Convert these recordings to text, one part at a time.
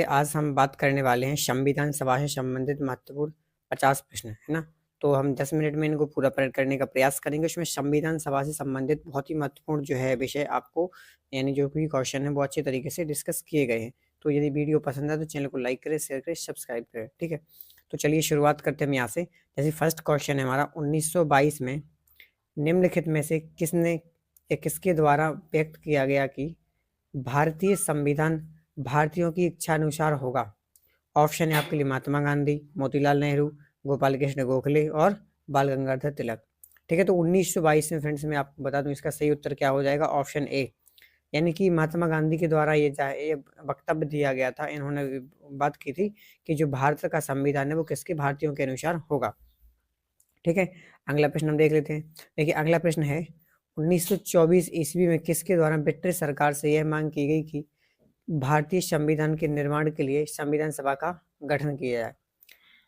आज हम बात करने वाले हैं संविधान सभा से संबंधित महत्वपूर्ण 50 प्रश्न, है ना। तो हम 10 मिनट में इनको पूरा करने का प्रयास करेंगे। उसमें संविधान सभा से संबंधित बहुत ही महत्वपूर्ण जो है विषय आपको, यानी जो भी क्वेश्चन है वो अच्छे तरीके से डिस्कस किए गए हैं। तो यदि वीडियो पसंद है तो चैनल को लाइक करें, शेयर करें, सब्सक्राइब करें, ठीक है। तो चलिए शुरुआत करते हैं हम यहाँ से। जैसे फर्स्ट क्वेश्चन है हमारा, 1922 में निम्नलिखित में से किसने या किसके द्वारा व्यक्त किया गया कि भारतीय संविधान भारतीयों की इच्छा अनुसार होगा। ऑप्शन है आपके लिए महात्मा गांधी, मोतीलाल नेहरू, गोपाल कृष्ण गोखले और बाल गंगाधर तिलक। ठीक है, तो 1922 में फ्रेंड्स मैं आपको बता दूं इसका सही उत्तर क्या हो जाएगा, ऑप्शन ए, यानी कि महात्मा गांधी के द्वारा ये वक्तव्य दिया गया था। इन्होंने बात की थी कि जो भारत का संविधान है वो किसके भारतीयों के अनुसार होगा। ठीक है, अगला प्रश्न हम देख लेते हैं। देखिए अगला प्रश्न है, 1924 ईस्वी में किसके द्वारा ब्रिटिश सरकार से यह मांग की गई कि भारतीय संविधान के निर्माण के लिए संविधान सभा का गठन किया जाए।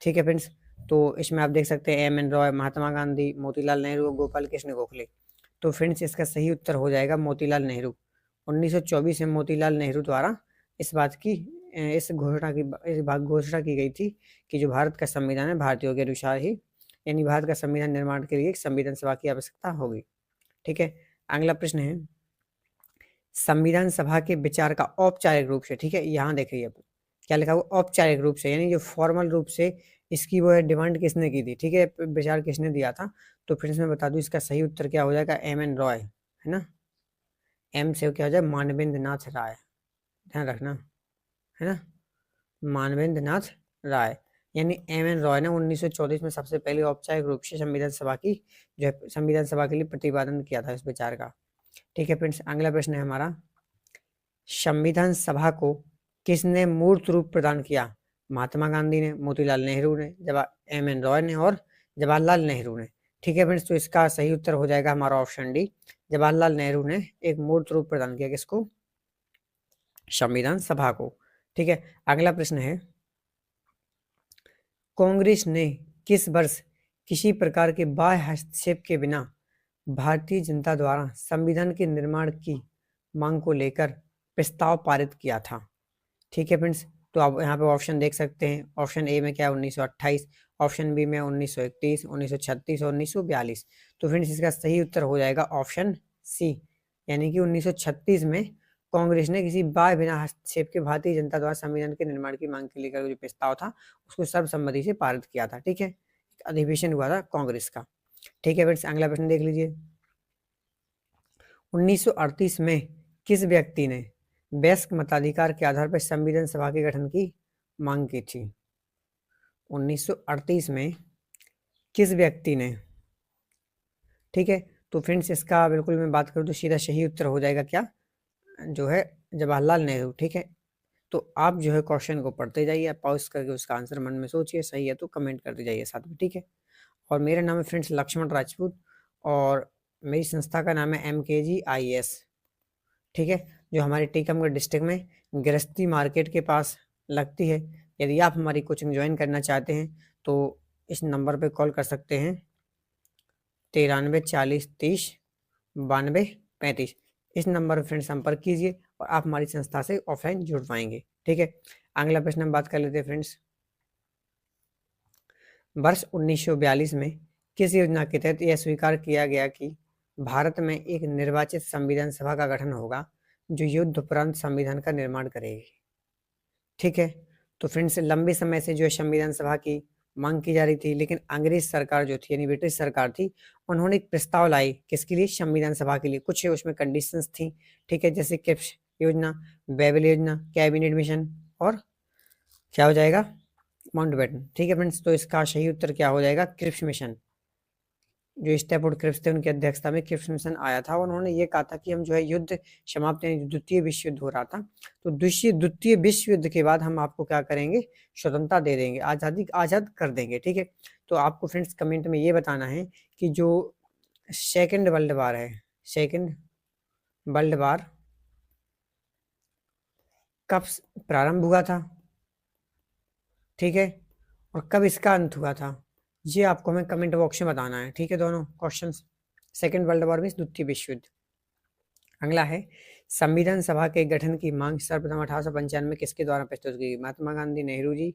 ठीक है फ्रेंड्स, तो इसमें आप देख सकते हैं एम एन रॉय, महात्मा गांधी, मोतीलाल नेहरू और गोपाल कृष्ण गोखले। तो फ्रेंड्स इसका सही उत्तर हो जाएगा मोतीलाल नेहरू। 1924 में मोतीलाल नेहरू द्वारा इस बात की इस घोषणा की गई थी कि जो भारत का संविधान है भारतीयों के अनुसार ही, यानी भारत का संविधान निर्माण के लिए संविधान सभा की आवश्यकता होगी। ठीक है, अगला प्रश्न है, संविधान सभा के विचार का औपचारिक रूप से, ठीक है यहाँ देखिए क्या लिखा हुआ, औपचारिक रूप से, यानी जो फॉर्मल रूप से इसकी वो है डिमांड किसने की थी, ठीक है, विचार किसने दिया था। तो फ्रेंड्स मैं बता दूं इसका सही उत्तर क्या हो जाएगा, एम एन रॉय, है ना। एम से क्या हो जाए, मानवेंद्र नाथ राय, ध्यान रखना, है ना, मानवेंद्र नाथ राय, यानी एम एन रॉय ने 1934 में सबसे पहले औपचारिक रूप से संविधान सभा की जो है संविधान सभा के लिए प्रतिपादन किया था इस विचार का। ठीक है फ्रेंड्स, अगला प्रश्न है हमारा, संविधान सभा को किसने मूर्त रूप प्रदान किया। महात्मा गांधी ने, मोतीलाल नेहरू ने, एम एन रॉय ने और जवाहरलाल नेहरू ने। ठीक है फ्रेंड्स, तो इसका सही उत्तर हो जाएगा हमारा ऑप्शन डी, जवाहरलाल नेहरू ने एक मूर्त रूप प्रदान किया किसको, संविधान सभा को। ठीक है, अगला प्रश्न है, कांग्रेस ने किस वर्ष किसी प्रकार के बाह्य हस्तक्षेप के बिना भारतीय जनता द्वारा संविधान के निर्माण की मांग को लेकर प्रस्ताव पारित किया था। ठीक है फ्रेंड्स, तो आप यहाँ पे ऑप्शन देख सकते हैं। ऑप्शन ए में क्या है 1928, ऑप्शन बी में 1931, 1936 और 1942। तो फ्रेंड्स इसका सही उत्तर हो जाएगा ऑप्शन सी, यानी कि 1936 में कांग्रेस ने किसी बाह्य बिना हस्तक्षेप के भारतीय जनता द्वारा संविधान के निर्माण की मांग के लेकर जो प्रस्ताव था उसको सर्वसम्मति से पारित किया था। ठीक है, अधिवेशन हुआ था कांग्रेस का। ठीक है फ्रेंड्स, अगला प्रश्न देख लीजिए, 1938 में किस व्यक्ति ने वयस्क मताधिकार के आधार पर संविधान सभा के गठन की मांग की थी। 1938 में किस व्यक्ति ने, ठीक है, तो फ्रेंड्स इसका बिल्कुल मैं बात करूं तो सीधा सही उत्तर हो जाएगा क्या, जो है जवाहरलाल नेहरू। ठीक है, तो आप जो है क्वेश्चन को पढ़ते जाइए, पॉज करके उसका आंसर मन में सोचिए, सही है तो कमेंट करते जाइए साथ में। ठीक है, और मेरा नाम है फ्रेंड्स लक्ष्मण राजपूत और मेरी संस्था का नाम है MKGIS। ठीक है, जो हमारे टीकमगढ़ डिस्ट्रिक्ट में गृहस्थी मार्केट के पास लगती है। यदि आप हमारी कोचिंग ज्वाइन करना चाहते हैं तो इस नंबर पे कॉल कर सकते हैं, 93 40 30 92 35। इस नंबर पर फ्रेंड संपर्क कीजिए और आप हमारी संस्था से ऑफलाइन जुड़ पाएंगे। ठीक है, अगला प्रश्न हम बात कर लेते हैं फ्रेंड्स, वर्ष 1942 में किस योजना के तहत यह स्वीकार किया गया कि भारत में एक निर्वाचित संविधान सभा का गठन होगा जो युद्ध उपरांत संविधान का निर्माण करेगी। ठीक है, तो फ्रेंड्स लंबे समय से जो है संविधान सभा की मांग की जा रही थी, लेकिन अंग्रेज सरकार जो थी यानी ब्रिटिश सरकार थी, उन्होंने एक प्रस्ताव लाई किसके लिए, संविधान सभा के लिए। कुछ उसमें कंडीशंस थी, ठीक है, जैसे क्रिप्स योजना, बेबल योजना, कैबिनेट मिशन और क्या हो जाएगा, माउंटबेटन। ठीक है फ्रेंड्स, तो इसका सही उत्तर क्या हो जाएगा, क्रिप्स मिशन। जो स्टैफोर्ड क्रिप्स थे उनकी अध्यक्षता में क्रिप्स मिशन आया था और उन्होंने ये कहा था कि हम जो है युद्ध समाप्त, यानी द्वितीय विश्व युद्ध हो रहा था, तो द्वितीय विश्व युद्ध के बाद हम आपको क्या करेंगे, स्वतंत्रता दे देंगे, आजाद कर देंगे। ठीक है, तो आपको फ्रेंड्स कमेंट में ये बताना है कि जो सेकेंड वर्ल्ड वार है, सेकेंड वर्ल्ड वार कब प्रारंभ हुआ था, ठीक है, और कब इसका अंत हुआ था, ये आपको हमें कमेंट बॉक्स में बताना है। ठीक है, दोनों questions, second world war means द्वितीय विश्व युद्ध। अगला है, संविधान सभा के गठन की मांग सर्वप्रथम 1895 किसके द्वारा प्रस्तुत की? महात्मा गांधी, नेहरू जी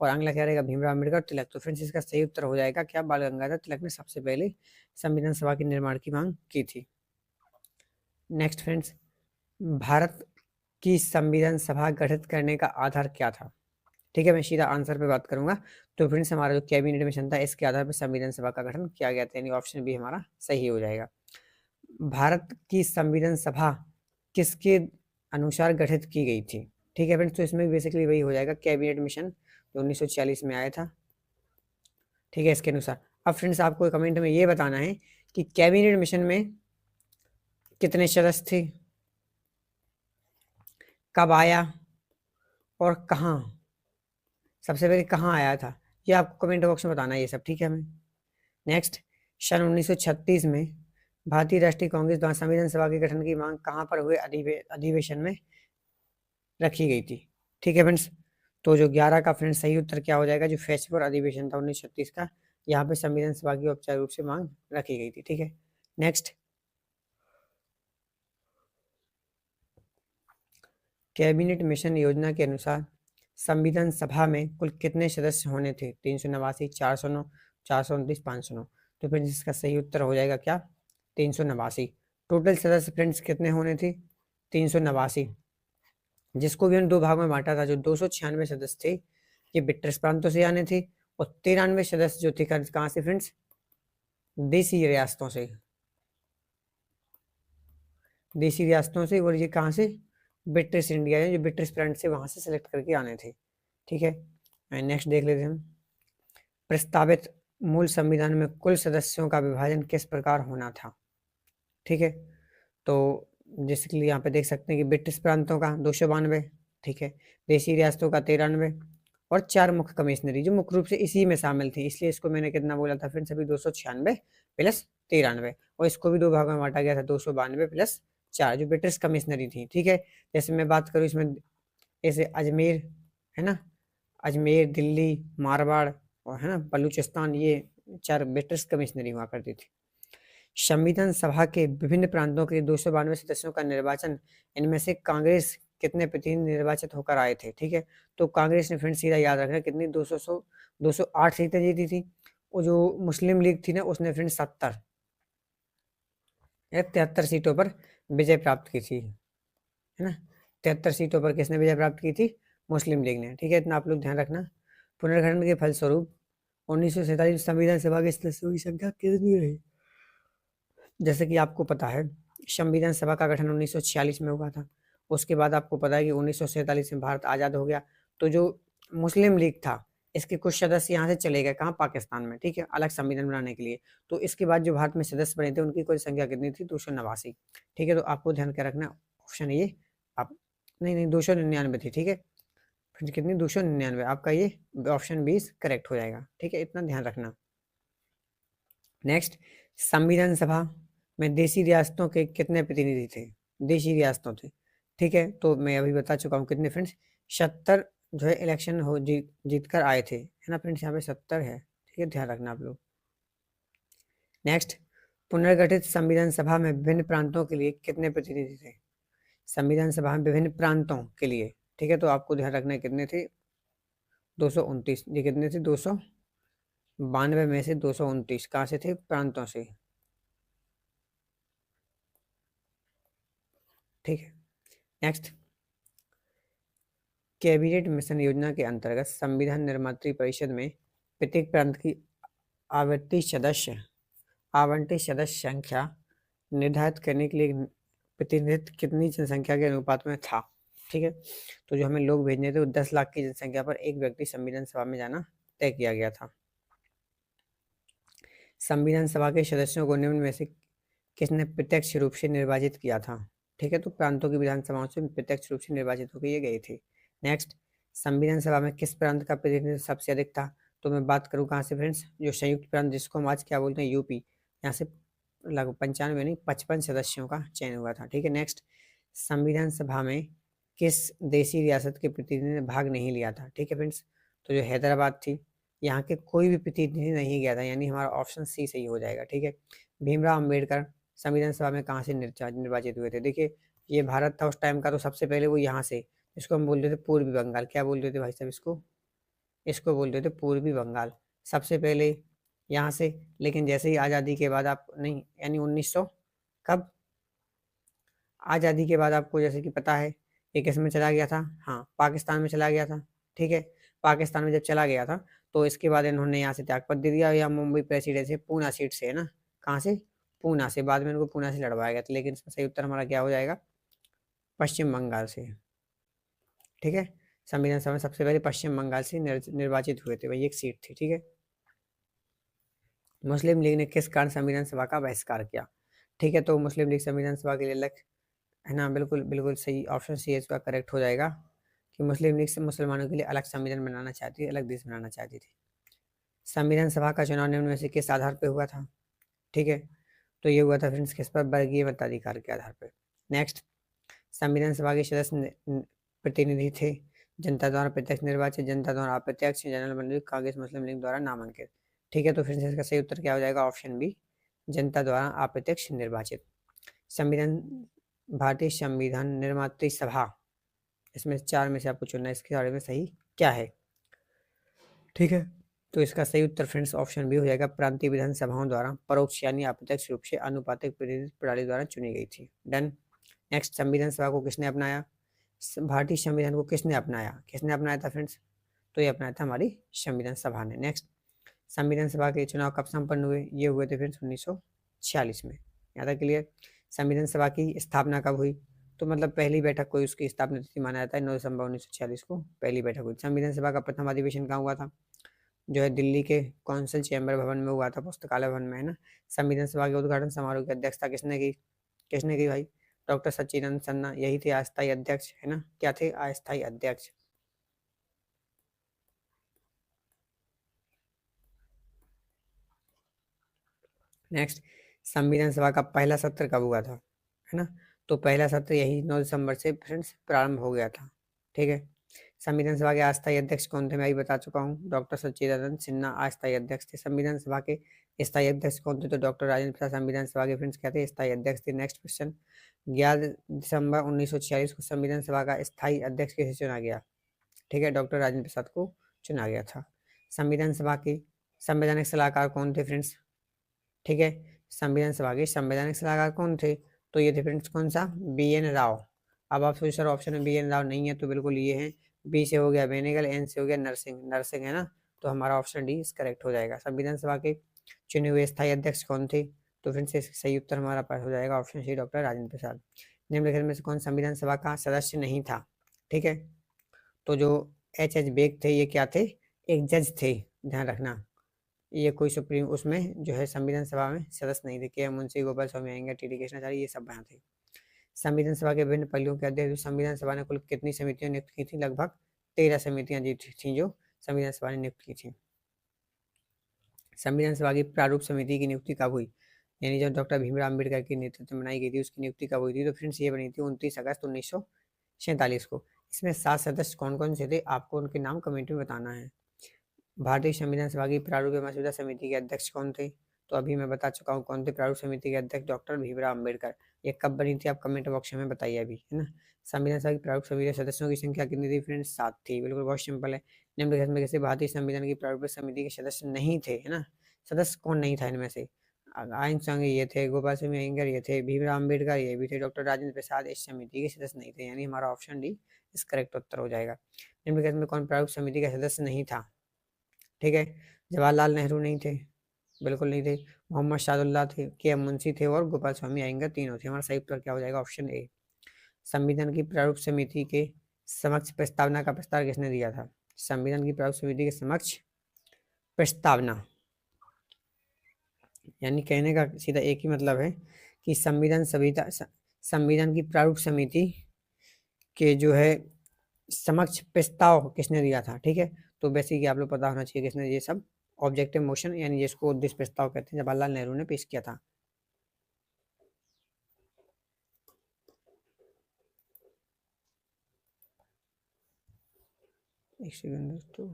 और अगला क्या रहेगा? भीमराव अम्बेडकर, तिलक। तो फ्रेंड्स इसका सही उत्तर हो जाएगा क्या? बाल गंगाधर तिलक ने सबसे पहले संविधान सभा के निर्माण की मांग की थी। नेक्स्ट फ्रेंड्स, भारत की संविधान सभा गठित करने का आधार क्या था? ठीक है, मैं सीधा आंसर पे बात करूंगा। तो फ्रेंड्स हमारा जो कैबिनेट मिशन था इसके आधार पर संविधान सभा का गठन किया गया था, यानी ऑप्शन बी हमारा सही हो जाएगा। भारत की संविधान सभा किसके अनुसार गठित की गई थी? ठीक है फ्रेंड्स, तो इसमें बेसिकली वही हो जाएगा कैबिनेट मिशन जो 1946 में आया था। ठीक है, इसके अनुसार। अब फ्रेंड्स आपको कमेंट में ये बताना है कि कैबिनेट मिशन में कितने सदस्य थे, कब आया और कहाँ, सबसे पहले कहाँ आया था, ये आपको कमेंट बॉक्स में बताना है ये सब। ठीक है हमें। नेक्स्ट, सन 1936 में भारतीय राष्ट्रीय कांग्रेस द्वारा संविधान सभा के गठन की मांग कहाँ पर हुए अधिवेशन में रखी गई थी? ठीक है फ्रेंड्स, तो जो 11 का फ्रेंड्स सही उत्तर क्या हो जाएगा? जो फैसपुर अधिवेशन था 1936 का, यहाँ पे संविधान सभा की औपचारिक रूप से मांग रखी गई थी। ठीक है। नेक्स्ट, कैबिनेट मिशन योजना के अनुसार संविधान सभा में कुल कितने सदस्य होने थे? 389, 409, 429, 509। तो फ्रेंड्स इसका सही उत्तर हो जाएगा क्या? 389। टोटल सदस्य फ्रेंड्स कितने होने थे? 389, जिसको भी हमने दो भाग में बांटा था। जो 296 सदस्य थे ये ब्रिटिश प्रांतों से आने थे, और 93 सदस्य जो थे कहाँ से फ्रेंड्स? देसी रियासतों से, देसी रियासतों से। और ये कहाँ से? ब्रिटिश इंडिया, जो ब्रिटिश प्रांत से वहां से सिलेक्ट करके आने थे। ठीक है, नेक्स्ट देख लेते हैं हम। प्रस्तावित मूल संविधान में कुल सदस्यों का विभाजन किस प्रकार होना था? ठीक है, तो जिसके लिए यहाँ पे देख सकते हैं कि ब्रिटिश प्रांतों का 292, ठीक है, देसी रियासतों का 93, और 4 मुख्य कमिश्नरी जो मुख्य रूप से इसी में शामिल थी, इसलिए इसको मैंने कितना बोला था फ्रेंड्स? अभी 296 प्लस 93, और इसको भी दो भागों में बांटा गया था, 292 प्लस 4 जो ब्रिटिश कमिश्नरी थी। ठीक है, जैसे मैं बात करूँ इसमें, जैसे अजमेर है ना, अजमेर, दिल्ली, मारवाड़ और है ना बलूचिस्तान, ये 4 ब्रिटिश कमिश्नरी हुआ करती थी। संविधान सभा के विभिन्न प्रांतों के 292 सदस्यों का निर्वाचन, इनमें से कांग्रेस कितने प्रतिनिधि निर्वाचित होकर आए थे? ठीक है, तो कांग्रेस ने फ्रेंड्स सीधा याद रखना कितनी, 208 सीटें जीती थी। और जो मुस्लिम लीग थी ना उसने फ्रेंड्स 70 या 73 सीटों पर विजय प्राप्त की थी, है ना। 73 सीटों पर किसने विजय प्राप्त की थी? मुस्लिम लीग ने। ठीक है, इतना आप लोग ध्यान रखना। पुनर्गठन के फलस्वरूप 1947 संविधान सभा के सदस्यों की संख्या कितनी रही? जैसे कि आपको पता है संविधान सभा का गठन 1946 में हुआ था। उसके बाद आपको पता है कि 1947 में भारत आज़ाद हो गया। तो जो मुस्लिम लीग था इसके कुछ सदस्य यहाँ से चले गए, कहाँ? पाकिस्तान में। ठीक है, अलग संविधान बनाने के लिए। तो इसके बाद जो भारत में सदस्य बने थे उनकी कुल संख्या कितनी थी? 289। ठीक है, तो आपको ध्यान क्या रखना, ऑप्शन ये आप, नहीं 299 थी। ठीक है, फिर कितनी? 299। आपका ये ऑप्शन 20 करेक्ट हो जाएगा। ठीक है, इतना ध्यान रखना। नेक्स्ट, संविधान सभा में देसी रियासतों के कितने प्रतिनिधि थे? देशी रियासतों थे। ठीक है, तो मैं अभी बता चुका हूँ कितने फ्रेंड्स, 70 जो है इलेक्शन हो जीत कर आए थे, है ना फ्रेंड्स, यहाँ पे 70 है। ठीक है, ध्यान रखना आप लोग। नेक्स्ट, पुनर्गठित संविधान सभा में विभिन्न प्रांतों के लिए कितने प्रतिनिधि थे? संविधान सभा में विभिन्न प्रांतों के लिए, ठीक है, तो आपको ध्यान रखना है कितने थे? 229। ये कितने थे? 292 में से 229 कहाँ से थे? प्रांतों से। ठीक है, नेक्स्ट, कैबिनेट मिशन योजना के अंतर्गत संविधान निर्मात्री परिषद में प्रत्येक प्रांत की आवंटित सदस्य संख्या निर्धारित करने के लिए प्रतिनिधित्व कितनी जनसंख्या के अनुपात में था? ठीक है, तो जो हमें लोग भेजने थे वो 10 लाख की जनसंख्या पर एक व्यक्ति संविधान सभा में जाना तय किया गया था। संविधान सभा के सदस्यों को निम्न में से किसने प्रत्यक्ष रूप से निर्वाचित किया था? ठीक है, तो प्रांतों की विधानसभाओं से प्रत्यक्ष रूप से निर्वाचित होकर ये गए थे। नेक्स्ट, संविधान सभा में किस प्रांत का प्रतिनिधित्व सबसे अधिक था? तो मैं बात करूँ कहाँ से फ्रेंड्स? जो संयुक्त प्रांत जिसको हम आज क्या बोलते हैं, यूपी, यहाँ से लगभग 95 नहीं 55 सदस्यों का चयन हुआ था। ठीक है, नेक्स्ट, संविधान सभा में किस देशी रियासत के प्रतिनिधि ने भाग नहीं लिया था? ठीक है फ्रेंड्स, तो जो हैदराबाद थी यहाँ के कोई भी प्रतिनिधि नहीं गया था, यानी हमारा ऑप्शन सी सही हो जाएगा। ठीक है, भीमराव अंबेडकर संविधान सभा में कहाँ से निर्वाचित हुए थे? देखिए ये भारत था उस टाइम का, तो सबसे पहले वो यहाँ से, इसको हम बोलते थे पूर्वी बंगाल। क्या बोलते थे भाई साहब इसको? इसको बोलते थे पूर्वी बंगाल, सबसे पहले यहाँ से। लेकिन जैसे ही आज़ादी के बाद आप नहीं, यानी 1900 कब, आज़ादी के बाद आपको जैसे कि पता है ये किस में चला गया था? हाँ, पाकिस्तान में चला गया था। ठीक है, पाकिस्तान में जब चला गया था तो इसके बाद इन्होंने यहाँ से त्यागपत्र दे दिया, या मुंबई प्रेसिडेंसी पूना सीट से, है ना, कहाँ से? पूना से। बाद में इनको पूना से लड़वाया गया था, लेकिन इसका सही उत्तर हमारा क्या हो जाएगा? पश्चिम बंगाल से। ठीक है, संविधान सभा में सबसे पहले पश्चिम बंगाल से निर्वाचित हुए थे, वही एक सीट थी। ठीक है, मुस्लिम लीग ने किस कारण संविधान सभा का बहिष्कार किया? ठीक है, तो मुस्लिम लीग संविधान सभा के लिए अलग, है ना, बिल्कुल बिल्कुल सही ऑप्शन सी है इसका करेक्ट हो जाएगा, कि मुस्लिम लीग से मुसलमानों के लिए अलग संविधान बनाना चाहती थी, अलग देश बनाना चाहती थी। संविधान सभा का चुनाव निम्न में से किस आधार पर हुआ था? ठीक है, तो ये हुआ था फ्रेंड्स किस पर? वर्गीय मताधिकार के आधार पर। नेक्स्ट, संविधान सभा के सदस्य प्रतिनिधि थे जनता द्वारा प्रत्यक्ष निर्वाचित, जनता द्वारा अप्रत्यक्ष, जनरल मंडली, कांग्रेस मुस्लिम लीग द्वारा नामांकित। ठीक है, तो फिर से इसका सही उत्तर क्या हो जाएगा? ऑप्शन बी, जनता द्वारा अप्रत्यक्ष निर्वाचित। संविधान, भारतीय संविधान निर्मात्री सभा, इसमें 4 में से आपको चुनना है, इसके बारे में सही क्या है? ठीक है, तो इसका सही उत्तर फ्रेंड्स ऑप्शन बी हो जाएगा, प्रांतीय विधानसभाओं द्वारा परोक्ष यानी अप्रत्यक्ष रूप से अनुपातिक प्रतिनिधित्व प्रणाली द्वारा चुनी गई थी। डन। नेक्स्ट, संविधान सभा को किसने अपनाया? भारतीय संविधान को किसने अपनाया? किसने अपनाया था फ्रेंड्स? तो ये अपनाया था हमारी संविधान सभा ने। नेक्स्ट, संविधान सभा के चुनाव कब संपन्न हुए? ये हुए थे फ्रेंड्स 1946 में। यहाँ तक क्लियर? संविधान सभा की स्थापना कब हुई? तो मतलब पहली बैठक कोई उसकी स्थापना तिथि माना जाता है 9 दिसंबर 1946 को पहली बैठक हुई। संविधान सभा का प्रथम अधिवेशन कहाँ हुआ था? जो है दिल्ली के कौंसिल चैम्बर भवन में हुआ था, पुस्तकालय भवन में, है ना। संविधान सभा के उद्घाटन समारोह की अध्यक्षता किसने की? किसने की भाई? डॉक्टर सच्चिदानंद सन्ना, यही थे अस्थायी अध्यक्ष, है ना। क्या थे? अस्थायी अध्यक्ष। नेक्स्ट, संविधान सभा का पहला सत्र कब हुआ था? है ना, तो पहला सत्र यही 9 दिसंबर से फ्रेंड्स प्रारंभ हो गया था। ठीक है, संविधान सभा के अस्थायी अध्यक्ष कौन थे? मैं ही बता चुका हूँ, डॉक्टर सच्चिदानंद सिन्हा अस्थायी अध्यक्ष थे। संविधान सभा के स्थायी अध्यक्ष कौन थे? तो डॉक्टर राजेंद्र प्रसाद संविधान सभा के फ्रेंड्स क्या थे? स्थायी अध्यक्ष थे। नेक्स्ट क्वेश्चन, 11 दिसंबर 1946 को संविधान सभा का स्थायी अध्यक्ष किसे चुना गया? ठीक है, डॉक्टर राजेंद्र प्रसाद को चुना गया था। संविधान सभा के संवैधानिक सलाहकार कौन थे फ्रेंड्स? ठीक है, संविधान सभा के संवैधानिक सलाहकार कौन थे? तो ये थे फ्रेंड्स कौन सा? बी.एन. राव। अब आप सोच सर ऑप्शन में बी.एन. राव नहीं है, तो बिल्कुल ये है, बी से हो गया बेनेगल, एन से हो गया नरसिंह, नरसिंह, है ना। तो हमारा ऑप्शन डी इस करेक्ट हो जाएगा। संविधान सभा के चुने हुए स्थायी अध्यक्ष कौन थे? तो फ्रेंड्स सही उत्तर हमारा पास हो जाएगा option C, doctor Rajendra Prasad. निम्नलिखित में से कौन संविधान सभा का सदस्य नहीं था? ठीक है, तो जो एच बेग थे, ये क्या थे? एक जज थे, ध्यान रखना। ये कोई सुप्रीम उसमें जो है संविधान सभा में सदस्य नहीं थे। के मुंशी, गोपाल स्वामी अयंगार, टी.डी. कृष्णाचार्य, ये सब वहाँ थे। संविधान सभा के विभिन्न पहलुओं के अध्यक्ष संविधान सभा ने कुल कितनी समितियां नियुक्त की थी? लगभग 13 समितियां थी जो संविधान सभा ने नियुक्त की थी। संविधान सभा की प्रारूप समिति की नियुक्ति कब हुई? यानी जब डॉक्टर भीमराव अम्बेडकर के नेतृत्व में बनाई गई थी, उसकी नियुक्ति कब हुई थी? तो फ्रेंड्स ये बनी थी 29 अगस्त 1947 को। इसमें 7 सदस्य कौन कौन से थे? आपको उनके नाम कमेंट में बताना है। भारतीय संविधान सभा की प्रारूप मसौदा समिति के अध्यक्ष कौन थे? तो अभी मैं बता चुका हूँ कौन थे प्रारूप समिति के अध्यक्ष, डॉक्टर भीमराव अम्बेडकर। ये कब बनी थी आप कमेंट बॉक्स में बताइए अभी, है ना। संविधान सभा की प्रारूप समिति के सदस्यों की संख्या कितनी थी फ्रेंड्स? 7 थी, बिल्कुल बहुत सिंपल है। निम्नलिखित में से भारतीय संविधान की प्रारूप समिति के सदस्य नहीं थे, है ना। सदस्य कौन नहीं था इनमें से? आइंस्टाइन ये थे, गोपाल स्वामी अयंगार ये थे, भीमराव अम्बेडकर ये भी थे, डॉक्टर राजेंद्र प्रसाद इस समिति के सदस्य नहीं थे, यानी हमारा ऑप्शन डी इस करेक्ट उत्तर हो जाएगा। निम्नलिखित में कौन प्रारूप समिति का सदस्य नहीं था? ठीक है, जवाहरलाल नेहरू नहीं थे, बिल्कुल नहीं थे। मोहम्मद शाहदुल्लाह थे, के एम मुंशी थे और गोपाल स्वामी अयंगार, तीनों थे। हमारा सही उत्तर क्या हो जाएगा? Option A. संविधान की प्रारूप समिति के समक्ष प्रस्तावना का प्रस्ताव किसने दिया था? संविधान की प्रारूप समिति के समक्ष प्रस्तावना, यानी कहने का सीधा एक ही मतलब है कि संविधान की प्रारूप समिति के जो है समक्ष प्रस्ताव किसने दिया था? ठीक है, तो बेसिकली आप लोग पता होना चाहिए किसने ये सब ऑब्जेक्टिव मोशन, यानी जिसको उद्देश्य प्रस्ताव कहते हैं, जवाहरलाल नेहरू ने पेश किया था। एक सेकंड दोस्तों,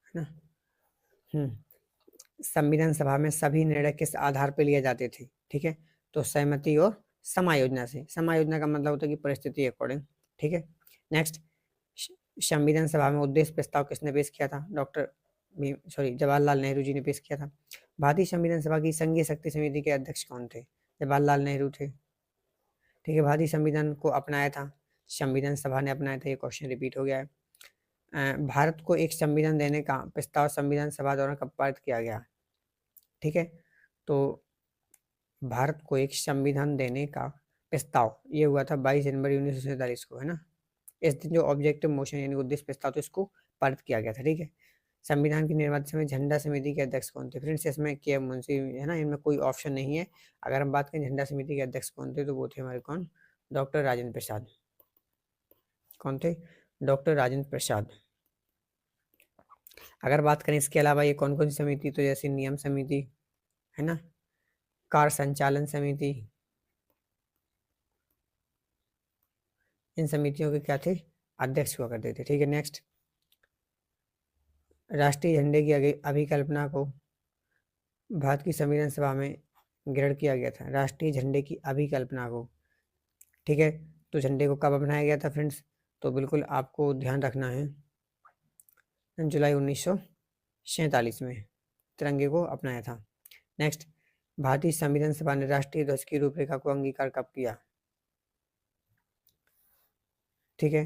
है ना। संविधान सभा में सभी निर्णय किस आधार पर लिए जाते थे? ठीक है, तो सहमति और समायोजना से। समायोजना का मतलब होता है कि परिस्थिति अकॉर्डिंग, ठीक है। नेक्स्ट, संविधान सभा में उद्देश्य प्रस्ताव किसने पेश किया था? जवाहरलाल नेहरू जी ने पेश किया था। भारतीय संविधान सभा की संघीय शक्ति समिति के अध्यक्ष कौन थे? जवाहरलाल नेहरू थे, ठीक है। भारतीय संविधान को अपनाया था, संविधान सभा ने अपनाया था। ये क्वेश्चन रिपीट हो गया है। भारत को एक संविधान देने का प्रस्ताव संविधान सभा द्वारा कब पारित किया गया? ठीक है, तो भारत को एक संविधान देने का प्रस्ताव ये हुआ था 22 जनवरी 1947 को, है ना। इस दिन जो ऑब्जेक्टिव मोशन यानी उद्देश्य प्रस्ताव तो इसको पारित किया गया था, ठीक है। संविधान की निर्माण समय झंडा समिति के अध्यक्ष कौन थे? फ्रेंड्स इसमें के मुंशी, है ना, इनमें कोई ऑप्शन नहीं है। अगर हम बात करें झंडा समिति के अध्यक्ष कौन थे, तो वो थे हमारे कौन? डॉक्टर राजेंद्र प्रसाद। कौन थे? डॉक्टर राजेंद्र प्रसाद। अगर बात करें इसके अलावा ये कौन कौन सी समिति, तो जैसे नियम समिति, है ना, कार्य संचालन समिति, इन समितियों के क्या थे? अध्यक्ष हुआ करते थे, ठीक है। नेक्स्ट, राष्ट्रीय झंडे की अभिकल्पना को भारत की संविधान सभा में ग्रहण किया गया था। राष्ट्रीय झंडे की अभिकल्पना को, ठीक है, तो झंडे को कब अपनाया गया था फ्रेंड्स? तो बिल्कुल आपको ध्यान रखना है, जुलाई 1947 में तिरंगे को अपनाया था। नेक्स्ट, भारतीय संविधान सभा ने राष्ट्रीय ध्वज की रूपरेखा को अंगीकार कब किया? ठीक है,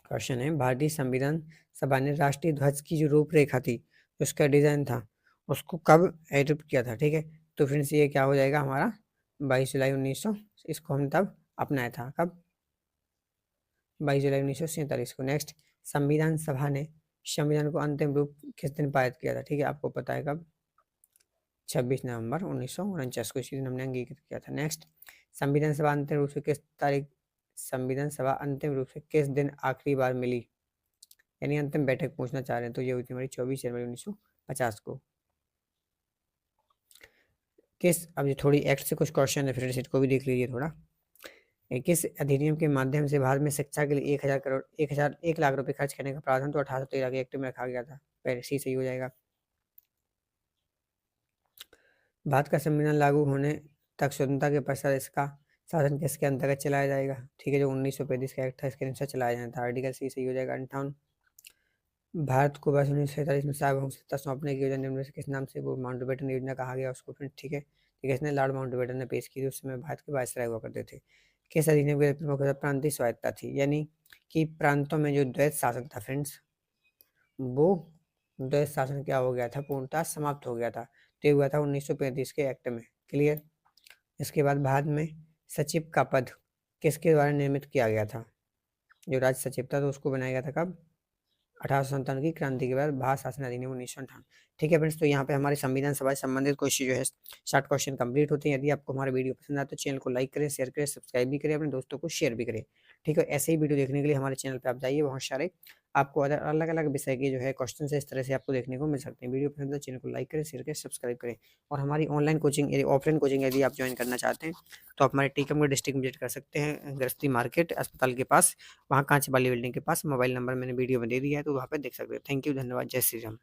क्वेश्चन है, भारतीय संविधान सभा ने राष्ट्रीय ध्वज की जो रूपरेखा थी, उसका डिजाइन था, उसको कब एडॉप्ट किया था? ठीक है, तो फ्रेंड्स ये क्या हो जाएगा हमारा 22 जुलाई 1900, इसको हम तब अपनाया था। कब? 22 जुलाई 1947 को। नेक्स्ट, संविधान सभा ने संविधान को अंतिम रूप किस दिन पारित किया था? ठीक है, आपको पता है कब? 26 नवंबर 1949 को इसी दिन हमने अंगीकृत किया था। नेक्स्ट, संविधान सभा अंतिम रूप से किस तारीख, संविधान सभा अंतिम रूप से किस दिन आखिरी बार मिली, यानी अंतिम बैठक पूछना चाह रहे हैं, तो ये हुई थी हमारी 24 जनवरी 1950 को। किस, अब ये थोड़ी एक्ट से कुछ क्वेश्चन है, फिर को भी देख लीजिए थोड़ा। किस अधिनियम के माध्यम से भारत में शिक्षा के लिए 1 लाख रुपए खर्च करने का प्रावधान तो 1813 के एक्ट में रखा गया था? पहले सी सही हो जाएगा। भारत का संविधान लागू होने तक स्वतंत्रता के पश्चात इसका शासन किसके अंतर्गत चलाया जाएगा? ठीक है, जो 1935 का एक्ट था इसके अनुसार चलाया जाना था। आर्टिकल सी सही हो जाएगा। 58, भारत को वर्ष 1947 में सार्वभौम सत्ता सौंपने की योजना निम्न से किस नाम से, वो माउंटबेटन योजना कहा गया उसको फिर, ठीक है। ठीक है, इसने लॉर्ड माउंटबेटन ने पेश की थी, उस समय भारत के वायसराय हुआ करते थे। किस अधिनियम के प्रमुख प्रांतीय स्वायत्ता थी, यानी कि प्रांतों में जो द्वैत शासन था फ्रेंड्स, वो द्वैत शासन क्या हो गया था? पूर्णतः समाप्त हो गया था। तो ये हुआ था 1935 के एक्ट में। क्लियर। इसके बाद भारत में सचिव का पद किसके द्वारा निर्मित किया गया था? जो राज्य सचिव था, तो उसको बनाया गया था कब? 1857 की क्रांति के बाद भारत शासन अधिनियम 1958। ठीक है फ्रेंड्स, तो यहाँ पे हमारे संविधान सभा से संबंधित क्वेश्चन जो है शॉर्ट क्वेश्चन कंप्लीट होते हैं। यदि आपको हमारा वीडियो पसंद आए तो चैनल को लाइक करें, शेयर करें, सब्सक्राइब भी करें, अपने दोस्तों को शेयर भी करें। ठीक है, ऐसे ही वीडियो देखने के लिए हमारे चैनल पर आप जाइए, बहुत सारे आपको अलग अलग विषय के जो है क्वेश्चन है इस तरह से आपको देखने को मिल सकते हैं। वीडियो पसंद है चैनल को लाइक करें, शेयर करें, सब्सक्राइब करें। और हमारी ऑनलाइन कोचिंग यदि ऑफलाइन कोचिंग यदि आप ज्वाइन करना चाहते हैं तो आप हमारे टीकमगढ़ डिस्ट्रिक्ट विजिट कर सकते हैं, गृहस्थी मार्केट अस्पताल के पास, वहाँ कांच वाली बिल्डिंग के पास। मोबाइल नंबर मैंने वीडियो में दे दिया है, तो वहाँ पर देख सकते हैं। थैंक यू, धन्यवाद, जय श्री राम।